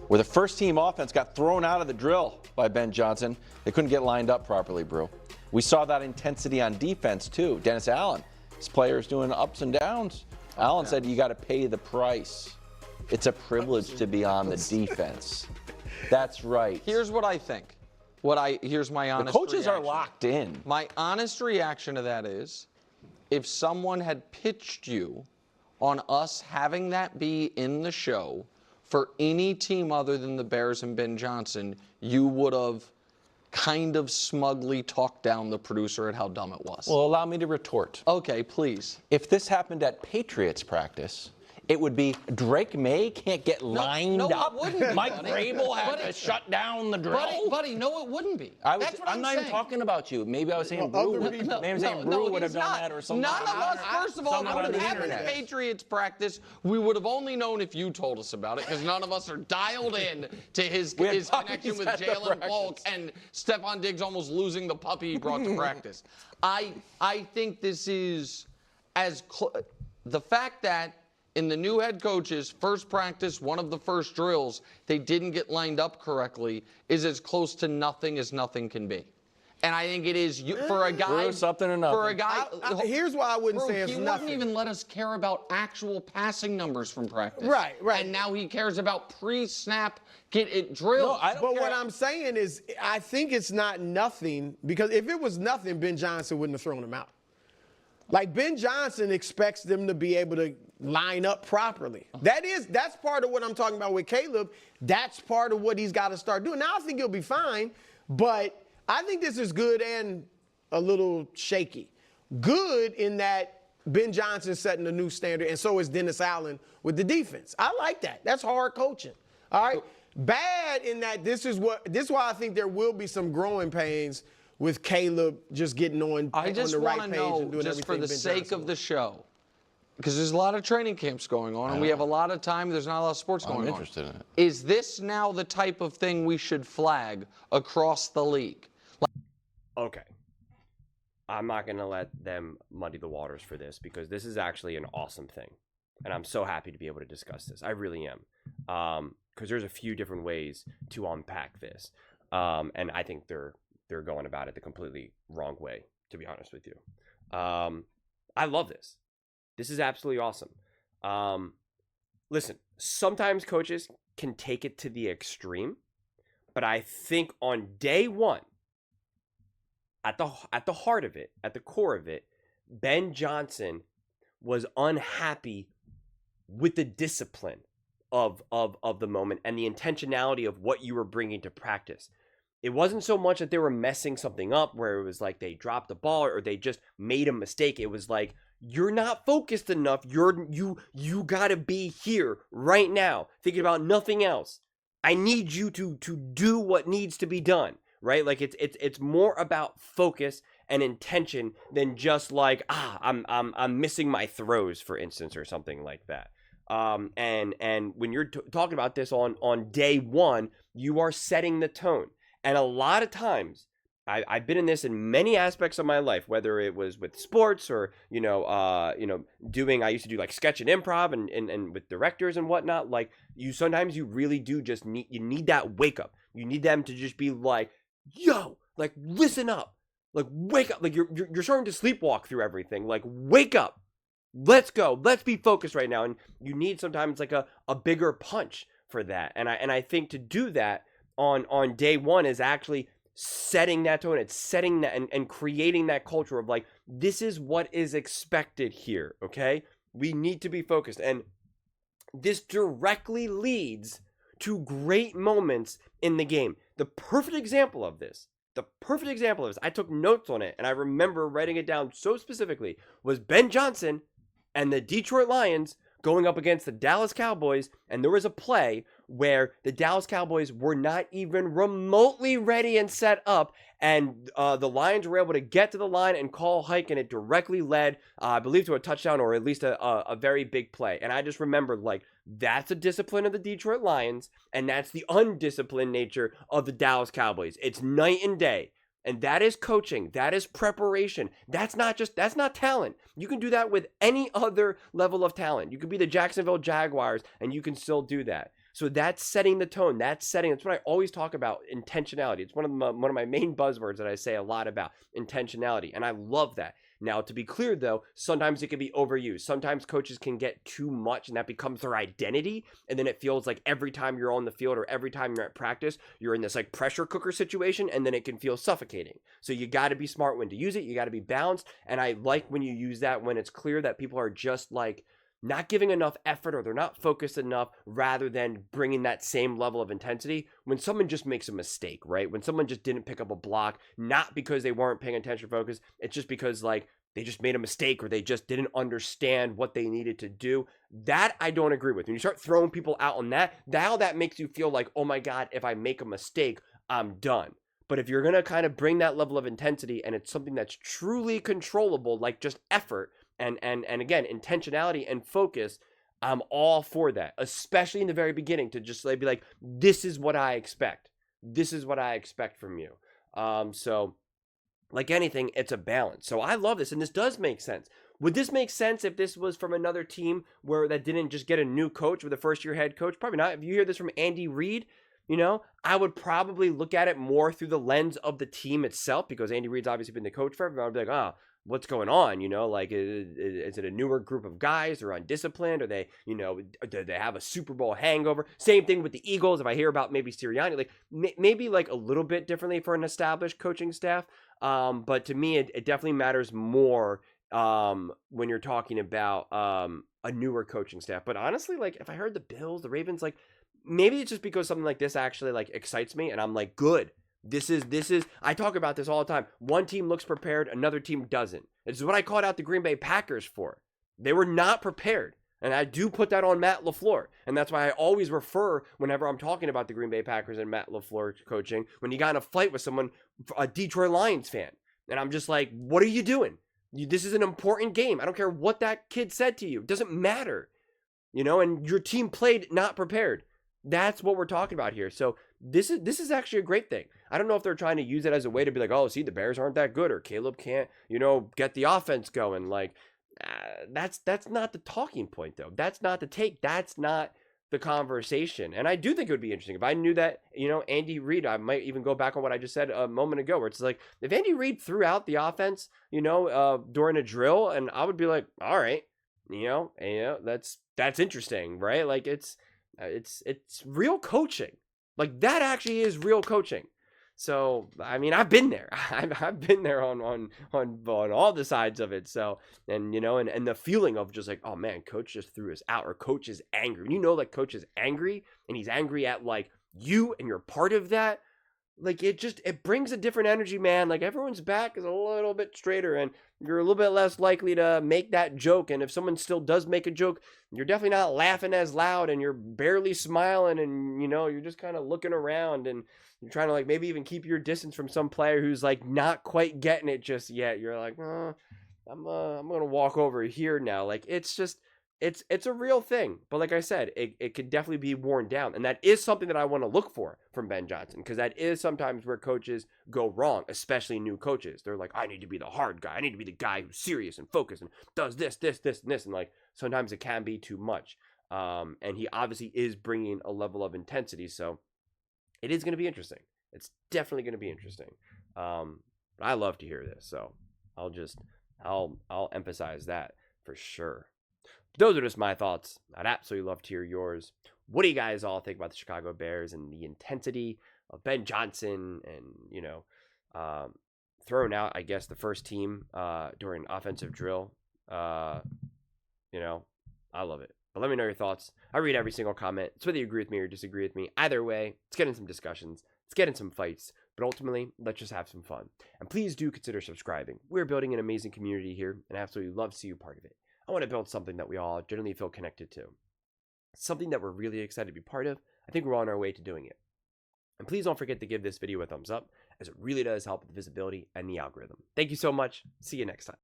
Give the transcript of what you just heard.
where the first-team offense got thrown out of the drill by Ben Johnson. They couldn't get lined up properly, Brew. We saw that intensity on defense, too. Dennis Allen, his players doing ups and downs. Allen said you got to pay the price. It's a privilege to be on the defense. That's right. Here's what I think. Here's my honest reaction. The coaches reaction. are locked in. My honest reaction to that is, if someone had pitched you on us having that be in the show for any team other than the Bears and Ben Johnson, you would have kind of smugly talked down the producer at how dumb it was. Well, allow me to retort. Okay, please. If this happened at Patriots practice, it would be Drake May can't get lined up. It wouldn't be, Mike buddy. Vrabel had to shut down the drill. Buddy, no, it wouldn't be. I'm That's what not saying. even talking about you. Maybe I was saying Brew. Maybe I was saying Brew would have done that or something. None of us, first of all, Someone would on have the happened at internet. Patriots practice. We would have only known if you told us about it, because none of us are dialed in to his connection with Jalen Falk and Stephon Diggs almost losing the puppy he brought to practice. I think this is the fact that in the new head coach's first practice, one of the first drills, they didn't get lined up correctly, is as close to nothing as nothing can be. And I think it is for a guy. Something or nothing. For a guy. Here's why I wouldn't say it's he nothing. wouldn't even let us care about actual passing numbers from practice. Right. And now he cares about pre-snap, get it drilled. No, I don't But care. what I'm saying is, I think it's not nothing, because if it was nothing, Ben Johnson wouldn't have thrown him out. Like, Ben Johnson expects them to be able to line up properly. That's part of what I'm talking about with Caleb. That's part of what he's got to start doing. Now I think he'll be fine, but I think this is good and a little shaky. Good in that Ben Johnson's setting a new standard, and so is Dennis Allen with the defense. I like that. That's hard coaching. All right. Bad in that this is why I think there will be some growing pains with Caleb just getting on the right page and doing everything. I just want to know, just for the Ben sake Johnson of the show, because there's a lot of training camps going on, and we have a lot of time. There's not a lot of sports going on. I'm interested in it. Is this now the type of thing we should flag across the league? Okay. I'm not going to let them muddy the waters for this, because this is actually an awesome thing. And I'm so happy to be able to discuss this. I really am. Because there's a few different ways to unpack this. And I think they're going about it the completely wrong way, to be honest with you. I love this. This is absolutely awesome. Listen, sometimes coaches can take it to the extreme, but I think on day one, at the heart of it, at the core of it, Ben Johnson was unhappy with the discipline of the moment and the intentionality of what you were bringing to practice. It wasn't so much that they were messing something up where it was like they dropped the ball or they just made a mistake. It was like, you're not focused enough. You gotta be here right now, thinking about nothing else. I need you to do what needs to be done, right? Like it's more about focus and intention than just like I'm missing my throws, for instance, or something like that. And when you're talking about this on day one, you are setting the tone. And a lot of times, I've been in this in many aspects of my life, whether it was with sports or, I used to do like sketch and improv and with directors and whatnot. Like sometimes you really do just need that wake up. You need them to just be like, yo, like listen up, like wake up. Like you're starting to sleepwalk through everything. Like wake up, let's go, let's be focused right now. And you need sometimes like a bigger punch for that. And I think to do that on day one is actually setting that tone. It's setting that and creating that culture of like, this is what is expected here. Okay. We need to be focused. And this directly leads to great moments in the game. The perfect example of this, I took notes on it and I remember writing it down so specifically, was Ben Johnson and the Detroit Lions going up against the Dallas Cowboys, and there was a play where the Dallas Cowboys were not even remotely ready and set up, and the Lions were able to get to the line and call hike, and it directly led, I believe, to a touchdown or at least a very big play. And I just remembered, like, that's a discipline of the Detroit Lions, and that's the undisciplined nature of the Dallas Cowboys. It's night and day. And that is coaching. That is preparation. That's not talent. You can do that with any other level of talent. You could be the Jacksonville Jaguars and you can still do that. So that's setting the tone. That's what I always talk about, intentionality. It's one of my main buzzwords that I say a lot about, intentionality. And I love that. Now, to be clear, though, sometimes it can be overused. Sometimes coaches can get too much, and that becomes their identity. And then it feels like every time you're on the field or every time you're at practice, you're in this like pressure cooker situation, and then it can feel suffocating. So you got to be smart when to use it. You got to be balanced. And I like when you use that when it's clear that people are just like not giving enough effort or they're not focused enough, rather than bringing that same level of intensity when someone just makes a mistake, right? When someone just didn't pick up a block, not because they weren't paying attention or focus, it's just because like they just made a mistake or they just didn't understand what they needed to do. That I don't agree with. When you start throwing people out on that, now that makes you feel like, oh my God, if I make a mistake, I'm done. But if you're going to kind of bring that level of intensity and it's something that's truly controllable, like just effort, and again, intentionality and focus, I'm all for that, especially in the very beginning, to just like be like, this is what I expect. This is what I expect from you. So like anything, it's a balance. So I love this, and this does make sense. Would this make sense if this was from another team where that didn't just get a new coach with a first-year head coach? Probably not. If you hear this from Andy Reid, you know, I would probably look at it more through the lens of the team itself, because Andy Reid's obviously been the coach forever. I'd be like, oh, what's going on? You know, like, is it a newer group of guys? They're undisciplined? Or they, you know, do they have a Super Bowl hangover? Same thing with the Eagles. If I hear about maybe Sirianni, like maybe like a little bit differently for an established coaching staff. But to me, it definitely matters more when you're talking about a newer coaching staff. But honestly, like if I heard the Bills, the Ravens, like maybe it's just because something like this actually like excites me, and I'm like, good. This is, I talk about this all the time. One team looks prepared, another team doesn't. This is what I called out the Green Bay Packers for. They were not prepared. And I do put that on Matt LaFleur. And that's why I always refer, whenever I'm talking about the Green Bay Packers and Matt LaFleur coaching, when he got in a fight with someone, a Detroit Lions fan. And I'm just like, what are you doing? This is an important game. I don't care what that kid said to you. It doesn't matter. You know, and your team played not prepared. That's what we're talking about here. So this is actually a great thing. I don't know if they're trying to use it as a way to be like, oh, see, the Bears aren't that good, or Caleb can't, you know, get the offense going. Like, that's not the talking point, though. That's not the take. That's not the conversation. And I do think it would be interesting if I knew that, you know, Andy Reid, I might even go back on what I just said a moment ago, where it's like, if Andy Reid threw out the offense, you know, during a drill, and I would be like, all right, you know, that's interesting, right? Like it's real coaching. Like that actually is real coaching. So, I mean, I've been there. I've been there on all the sides of it. So, and, you know, and the feeling of just like, oh man, coach just threw us out, or coach is angry. When you know, like, coach is angry, and he's angry at like you, and you're part of that. Like, it brings a different energy, man. Like, everyone's back is a little bit straighter, and you're a little bit less likely to make that joke. And if someone still does make a joke, you're definitely not laughing as loud, and you're barely smiling, and, you know, you're just kind of looking around, and you're trying to, like, maybe even keep your distance from some player who's, like, not quite getting it just yet. You're like, I'm going to walk over here now. Like, it's just, it's a real thing. But like I said, it could definitely be worn down. And that is something that I want to look for from Ben Johnson, because that is sometimes where coaches go wrong, especially new coaches. They're like, I need to be the hard guy. I need to be the guy who's serious and focused and does this, and this. And, like, sometimes it can be too much. And he obviously is bringing a level of intensity. So it is going to be interesting. It's definitely going to be interesting. But I love to hear this. So I'll emphasize that for sure. Those are just my thoughts. I'd absolutely love to hear yours. What do you guys all think about the Chicago Bears and the intensity of Ben Johnson, and, you know, throwing out, I guess, the first team during offensive drill? You know, I love it. But let me know your thoughts. I read every single comment. It's whether you agree with me or disagree with me. Either way, let's get in some discussions. Let's get in some fights. But ultimately, let's just have some fun. And please do consider subscribing. We're building an amazing community here, and I absolutely love to see you part of it. I want to build something that we all generally feel connected to. Something that we're really excited to be part of. I think we're on our way to doing it. And please don't forget to give this video a thumbs up, as it really does help with the visibility and the algorithm. Thank you so much. See you next time.